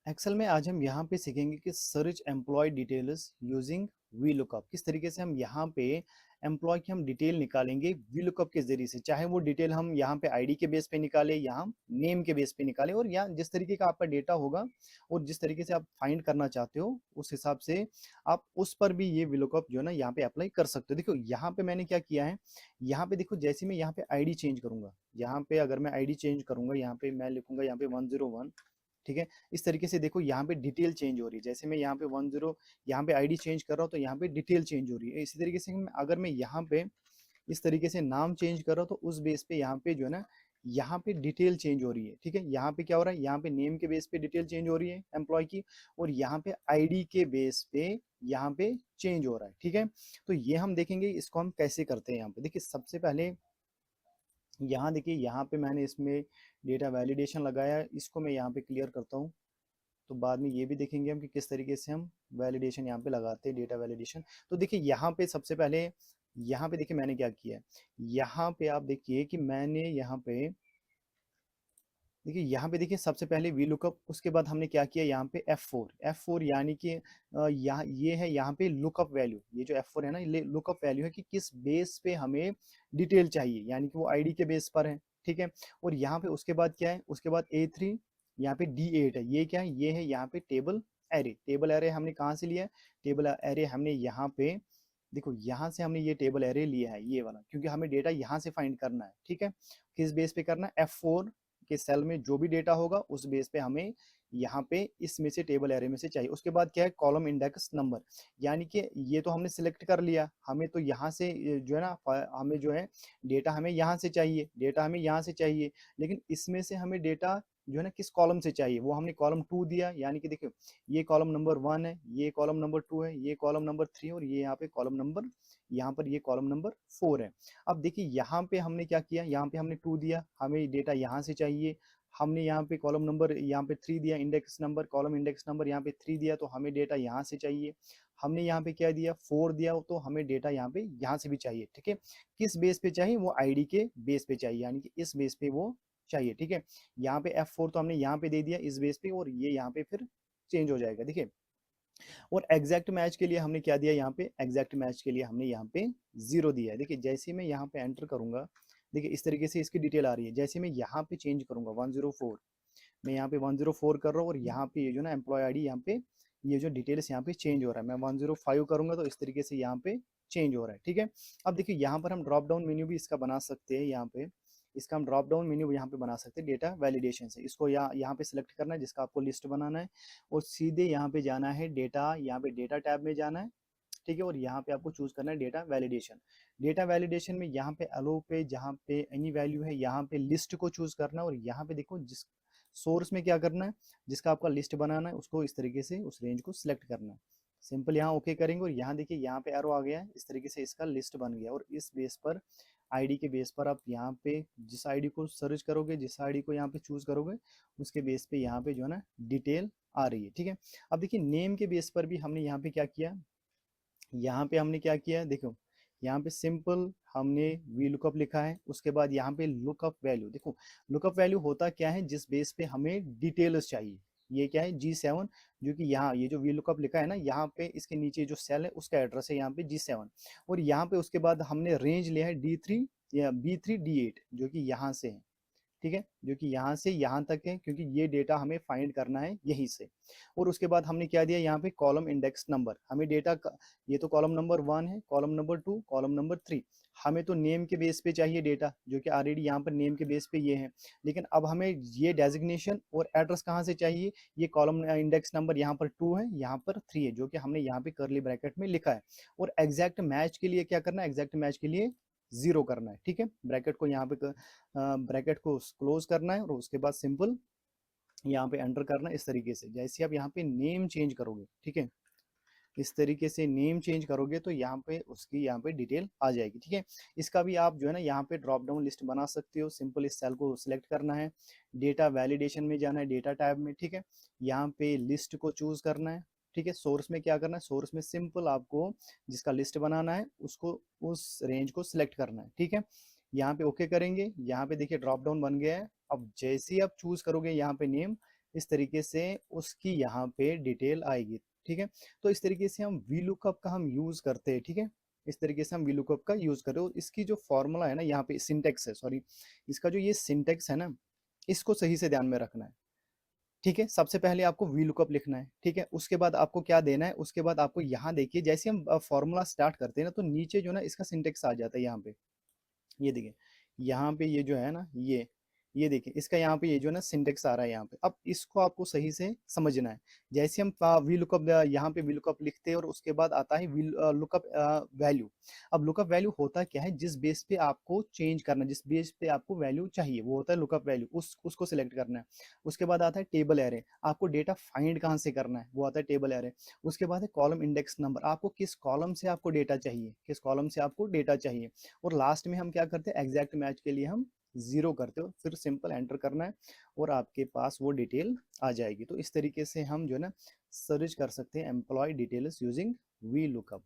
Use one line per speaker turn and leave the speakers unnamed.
Excel में आज हम यहाँ पे सीखेंगे कि search employ details using V lookup. किस तरीके से हम यहाँ पे एम्प्लॉय की हम डिटेल निकालेंगे वी लुकअप के जरिए से, चाहे वो डिटेल हम यहाँ पे आईडी के बेस पे निकाले या हम नेम के बेस पे निकाले, और यहाँ जिस तरीके का आपका डेटा होगा और जिस तरीके से आप फाइंड करना चाहते हो उस हिसाब से आप उस पर भी ये वी लुकअप जो है ना यहाँ पे अप्लाई कर सकते हो। देखो यहाँ पे मैंने क्या किया है, यहाँ पे देखो जैसे मैं यहाँ पे आईडी चेंज करूंगा, यहाँ पे अगर मैं आईडी चेंज करूंगा, यहाँ पे मैं लिखूंगा यहाँ पे 101। ठीक है, इस तरीके से देखो यहाँ पे डिटेल चेंज हो रही है। जैसे मैं यहाँ पे 10 यहाँ पे आईडी चेंज कर रहा हूँ तो यहाँ पे डिटेल चेंज हो रही है। इसी तरीके से अगर मैं यहाँ पे इस तरीके से नाम चेंज कर रहा हूँ तो उस बेस पे यहाँ पे जो है ना यहाँ पे डिटेल चेंज हो रही है। ठीक है, यहाँ पे क्या हो रहा है, यहाँ पे नेम के बेस पे डिटेल चेंज हो रही है एम्प्लॉय की, और यहाँ पे आईडी के बेस पे यहाँ पे चेंज हो रहा है। ठीक है, तो ये हम देखेंगे इसको हम कैसे करते हैं। यहाँ पे देखिए सबसे पहले यहाँ देखिए यहाँ पे मैंने इसमें डेटा वैलिडेशन लगाया है, इसको मैं यहाँ पे क्लियर करता हूँ। तो बाद में ये भी देखेंगे हम कि किस तरीके से हम वैलिडेशन यहाँ पे लगाते हैं, डेटा वैलिडेशन। तो देखिए यहाँ पे सबसे पहले यहाँ पे देखिए मैंने क्या किया है, यहाँ पे आप देखिए कि मैंने यहाँ पे देखिए यहाँ पे देखिए सबसे पहले वी लुकअप, उसके बाद हमने क्या किया यहाँ पे F4 यानी कि यहाँ ये है यहाँ पे लुकअप वैल्यू। ये जो F4 है ना, ये लुकअप वैल्यू है कि किस बेस पे हमें डिटेल चाहिए, यानी कि वो आईडी के बेस पर है। ठीक है, और यहाँ पे उसके बाद क्या है, उसके बाद A3, यहाँ पे D8 है। ये क्या है, ये है यहाँ पे टेबल एरे हमने कहाँ से लिया है, टेबल एरे हमने यहाँ पे देखो यहाँ से हमने ये टेबल एरे लिया है ये वाला, क्योंकि हमें डेटा यहाँ से फाइंड करना है। ठीक है, किस बेस पे करना है, F4 के सेल में जो भी डेटा होगा उस बेस पे हमें यहाँ पे इसमें से टेबल एरे में से चाहिए। उसके बाद क्या है, कॉलम इंडेक्स नंबर, यानी कि ये तो हमने सिलेक्ट कर लिया, हमें तो यहाँ से जो है ना हमें जो है डेटा हमें यहाँ से चाहिए, डेटा हमें यहाँ से चाहिए, लेकिन इसमें से हमें डेटा जो है ना किस कॉलम से चाहिए, वो हमने कॉलम 2 दिया। यानी कि देखियो ये कॉलम नंबर 1 है, ये कॉलम नंबर 2 है, ये कॉलम नंबर 3, और ये यहाँ पे कॉलम नंबर, यहाँ पर ये कॉलम नंबर 4 है। अब देखिए यहाँ पे हमने क्या किया, यहाँ पे हमने 2 दिया, हमें डेटा यहाँ से चाहिए। हमने यहाँ पे कॉलम नंबर यहाँ पे 3 दिया, index number, column index number यहाँ पे 3 दिया, तो हमें डेटा यहाँ से चाहिए। हमने यहाँ पे क्या दिया, 4 दिया, तो हमें डेटा यहाँ से भी चाहिए। ठीक है, किस बेस पे चाहिए, वो आईडी के बेस पे चाहिए, यानी कि इस बेस पे वो चाहिए। ठीक है, यहाँ पे F4 तो हमने यहाँ पे दे दिया इस बेस पे, और ये यहाँ पे फिर चेंज हो जाएगा। देखिए, और एग्जैक्ट मैच के लिए हमने क्या दिया, यहाँ पे एग्जैक्ट मैच के लिए हमने यहाँ पे 0 दिया है। देखिए जैसे ही मैं यहाँ पे एंटर करूंगा, देखिए इस तरीके से इसकी डिटेल आ रही है। जैसे मैं यहाँ पे चेंज करूंगा 104, मैं यहाँ पे 104 कर रहा हूँ, और यहाँ पे ये जो ना एम्प्लॉय आईडी यहाँ पे ये जो डिटेल्स यहाँ पे चेंज हो रहा है। मैं 105 करूंगा तो इस तरीके से यहाँ पे चेंज हो रहा है। ठीक है, अब देखिए यहाँ पर हम ड्रॉप डाउन मेन्यू भी इसका बना सकते हैं। यहाँ पे इसका हम ड्रॉप डाउन मेन्यू यहाँ पे बना सकते हैं डेटा वैलिडेशन से। इसको यहाँ पे सिलेक्ट करना है जिसका आपको लिस्ट बनाना है, और सीधे यहाँ पे जाना है डेटा, यहाँ पे डेटा टैब में जाना है। ठीक है, और यहाँ पे आपको चूज करना है डेटा वैलिडेशन। डेटा वैलिडेशन में यहाँ पे अलो पे जहाँ पे एनी वैल्यू है यहाँ पे लिस्ट को चूज करना है, और यहाँ पे देखो जिस सोर्स में क्या करना है, जिसका आपका लिस्ट बनाना है उसको इस तरीके से उस रेंज को सिलेक्ट करना है। सिंपल यहाँ ओके करेंगे, और यहाँ देखिए यहाँ पे एरो आ गया है, इस तरीके से इसका लिस्ट बन गया। और इस बेस पर आईडी के बेस पर आप यहाँ पे जिस आईडी को सर्च करोगे, जिस आईडी को यहाँ पे चूज करोगे, उसके बेस पे यहाँ पे जो है ना डिटेल आ रही है। ठीक है, अब देखिए नेम के बेस पर भी हमने यहाँ पे क्या किया, यहाँ पे हमने क्या किया, देखो यहाँ पे सिंपल हमने वी लुकअप लिखा है। उसके बाद यहाँ पे लुकअप वैल्यू, देखो लुकअप वैल्यू होता क्या है, जिस बेस पे हमें डिटेल्स चाहिए। ये क्या है, G7, जो कि यहाँ ये जो वी लुकअप लिखा है ना, यहाँ पे इसके नीचे जो सेल है उसका एड्रेस है यहाँ पे G7, और यहाँ पे उसके बाद हमने रेंज लिया है D3 या B3 D8, जो कि यहाँ से है। ठीक है, जो कि यहाँ से यहाँ तक है, क्योंकि ये डेटा हमें फाइंड करना है यहीं से। और उसके बाद हमने क्या दिया यहाँ पे, कॉलम इंडेक्स नंबर, हमें डेटा ये तो कॉलम नंबर 1 है, कॉलम नंबर 2, कॉलम नंबर 3। हमें तो नेम के बेस पे चाहिए डेटा, जो कि ऑलरेडी यहाँ पर नेम के बेस पे ये है। लेकिन अब हमें ये डेजिग्नेशन और एड्रेस कहाँ से चाहिए, ये कॉलम इंडेक्स नंबर यहाँ पर 2 है, यहाँ पर 3 है, जो कि हमने यहाँ पे कर्ली ब्रैकेट में लिखा है। और एग्जैक्ट मैच के लिए क्या करना है, एग्जैक्ट मैच के लिए 0 करना है। ठीक है, ब्रैकेट को यहाँ पे ब्रैकेट को क्लोज करना है, और उसके बाद सिंपल यहाँ पे एंटर करना है इस तरीके से। जैसे आप यहाँ पे नेम चेंज करोगे, ठीक है, इस तरीके से नेम चेंज करोगे तो यहाँ पे उसकी यहाँ पे डिटेल आ जाएगी। ठीक है, इसका भी आप जो है ना यहाँ पे ड्रॉप डाउन लिस्ट बना सकते हो। सिंपल इस सेल को सिलेक्ट करना है, डेटा वैलिडेशन में जाना है, डेटा टैब में। ठीक है, यहाँ पे लिस्ट को चूज करना है। ठीक है, सोर्स में क्या करना है, सोर्स में सिंपल आपको जिसका लिस्ट बनाना है उसको उस रेंज को सिलेक्ट करना है। ठीक है, यहाँ पे ओके करेंगे, यहाँ पे देखिए ड्रॉप डाउन बन गया है। अब जैसे ही आप चूज करोगे यहाँ पे नेम, इस तरीके से उसकी यहाँ पे डिटेल आएगी। ठीक है, तो इस तरीके से हम वी लुकअप का हम यूज करते हैं। ठीक है, इस तरीके से हम वी लुकअप का यूज कर रहे हो। इसकी जो फॉर्मूला है ना, यहाँ पे सिंटेक्स है, सॉरी, इसका जो ये सिंटेक्स है ना, इसको सही से ध्यान में रखना है। ठीक है, सबसे पहले आपको वी लुकअप लिखना है। ठीक है, उसके बाद आपको क्या देना है, उसके बाद आपको यहाँ देखिए, जैसे हम फॉर्मूला स्टार्ट करते हैं ना, तो नीचे जो ना इसका सिंटेक्स आ जाता है यहाँ पे। ये देखिए, यहाँ पे ये जो है ना, ये देखिए, इसका यहाँ पे ये जो है ना सिंटेक्स आ रहा है यहाँ पे। अब इसको आपको सही से समझना है। जैसे हम वी लुकअप, यहाँ पे वी लुकअप लिखते हैं और उसके बाद आता है वी लुकअप वैल्यू। अब लुकअप वैल्यू होता क्या है, जिस बेस पे आपको चेंज करना है, जिस बेस पे आपको वैल्यू चाहिए, वो होता है लुकअप वैल्यू, उसको सिलेक्ट करना है। उसके बाद आता है टेबल एरे, आपको डेटा फाइंड कहाँ से करना है, वो आता है टेबल एरे। उसके बाद है कॉलम इंडेक्स नंबर, आपको किस कॉलम से आपको डेटा चाहिए, किस कॉलम से आपको डेटा चाहिए। और लास्ट में हम क्या करते हैं, एग्जैक्ट मैच के लिए हम 0 करते हो, फिर सिंपल एंटर करना है और आपके पास वो डिटेल आ जाएगी। तो इस तरीके से हम जो है ना सर्च कर सकते हैं employ details using V lookup.